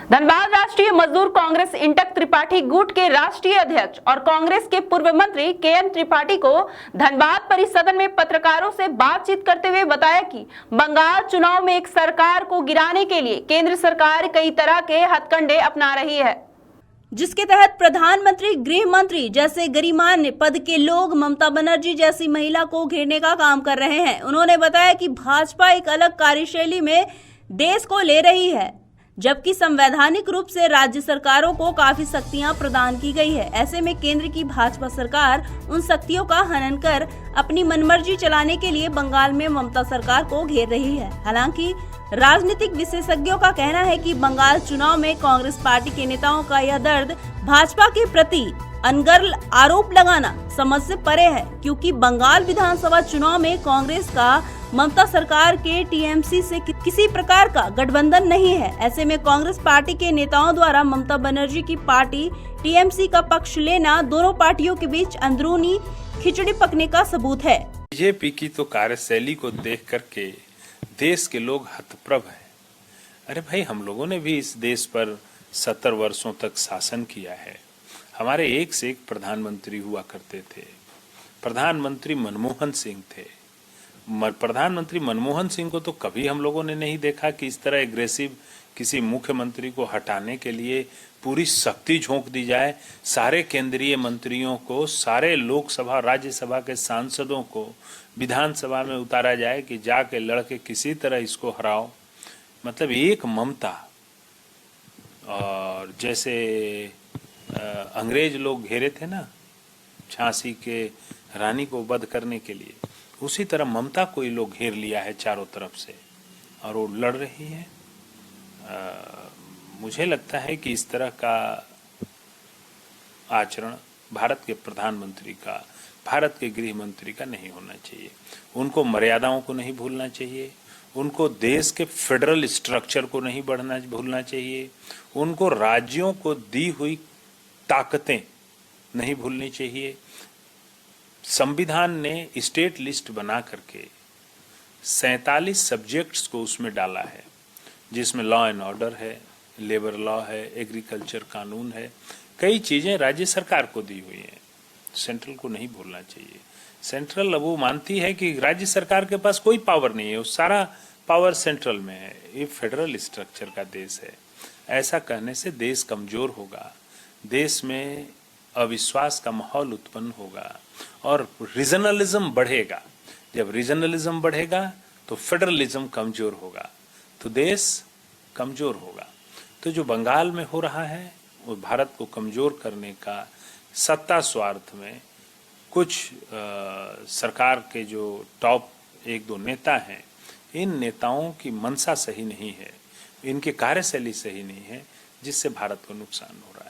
धनबाद राष्ट्रीय मजदूर कांग्रेस इंटक त्रिपाठी गुट के राष्ट्रीय अध्यक्ष और कांग्रेस के पूर्व मंत्री के.एन. त्रिपाठी को धनबाद परिसदन में पत्रकारों से बातचीत करते हुए बताया कि बंगाल चुनाव में एक सरकार को गिराने के लिए केंद्र सरकार कई तरह के हथकंडे अपना रही है, जिसके तहत प्रधानमंत्री, गृह मंत्री जैसे गरिमान्य पद के लोग ममता बनर्जी जैसी महिला को घेरने का काम कर रहे हैं। उन्होंने बताया कि भाजपा एक अलग कार्यशैली में देश को ले रही है, जबकि संवैधानिक रूप से राज्य सरकारों को काफी शक्तियां प्रदान की गई है। ऐसे में केंद्र की भाजपा सरकार उन शक्तियों का हनन कर अपनी मनमर्जी चलाने के लिए बंगाल में ममता सरकार को घेर रही है। हालांकि राजनीतिक विशेषज्ञों का कहना है कि बंगाल चुनाव में कांग्रेस पार्टी के नेताओं का यह दर्द भाजपा के प्रति अनर्गल आरोप लगाना समझ से परे है, क्योंकि बंगाल विधानसभा चुनाव में कांग्रेस का ममता सरकार के टीएमसी से किसी प्रकार का गठबंधन नहीं है। ऐसे में कांग्रेस पार्टी के नेताओं द्वारा ममता बनर्जी की पार्टी टीएमसी का पक्ष लेना दोनों पार्टियों के बीच अंदरूनी खिचड़ी पकने का सबूत है। बीजेपी की तो कार्यशैली को देख करके देश के लोग हतप्रभ हैं। अरे भाई, हम लोगों ने भी इस देश पर 70 वर्षों तक शासन किया है। हमारे एक से एक प्रधानमंत्री हुआ करते थे। प्रधानमंत्री मनमोहन सिंह थे। प्रधानमंत्री मनमोहन सिंह को तो कभी हम लोगों ने नहीं देखा कि इस तरह एग्रेसिव किसी मुख्यमंत्री को हटाने के लिए पूरी शक्ति झोंक दी जाए। सारे केंद्रीय मंत्रियों को, सारे लोकसभा राज्यसभा के सांसदों को विधानसभा में उतारा जाए कि जाके लड़के किसी तरह इसको हराओ। मतलब एक ममता, और जैसे अंग्रेज लोग घेरे थे ना झांसी के रानी को वध करने के लिए, उसी तरह ममता को ये लोग घेर लिया है चारों तरफ से और वो लड़ रही है। मुझे लगता है कि इस तरह का आचरण भारत के प्रधानमंत्री का, भारत के गृह मंत्री का नहीं होना चाहिए। उनको मर्यादाओं को नहीं भूलना चाहिए, उनको देश के फेडरल स्ट्रक्चर को नहीं भूलना चाहिए, उनको राज्यों को दी हुई ताकतें नहीं भूलनी चाहिए। संविधान ने स्टेट लिस्ट बना करके 47 सब्जेक्ट्स को उसमें डाला है, जिसमें लॉ एंड ऑर्डर है, लेबर लॉ है, एग्रीकल्चर कानून है। कई चीज़ें राज्य सरकार को दी हुई हैं, सेंट्रल को नहीं भूलना चाहिए। सेंट्रल अब वो मानती है कि राज्य सरकार के पास कोई पावर नहीं है, वो सारा पावर सेंट्रल में है। ये फेडरल स्ट्रक्चर का देश है। ऐसा कहने से देश कमजोर होगा, देश में अविश्वास का माहौल उत्पन्न होगा और रीजनलिज्म बढ़ेगा। जब रीजनलिज्म बढ़ेगा तो फेडरलिज्म कमजोर होगा, तो देश कमजोर होगा। तो जो बंगाल में हो रहा है वो भारत को कमजोर करने का सत्ता स्वार्थ में कुछ सरकार के जो टॉप 1-2 नेता हैं, इन नेताओं की मंशा सही नहीं है, इनकी कार्यशैली सही नहीं है, जिससे भारत को नुकसान हो रहा है।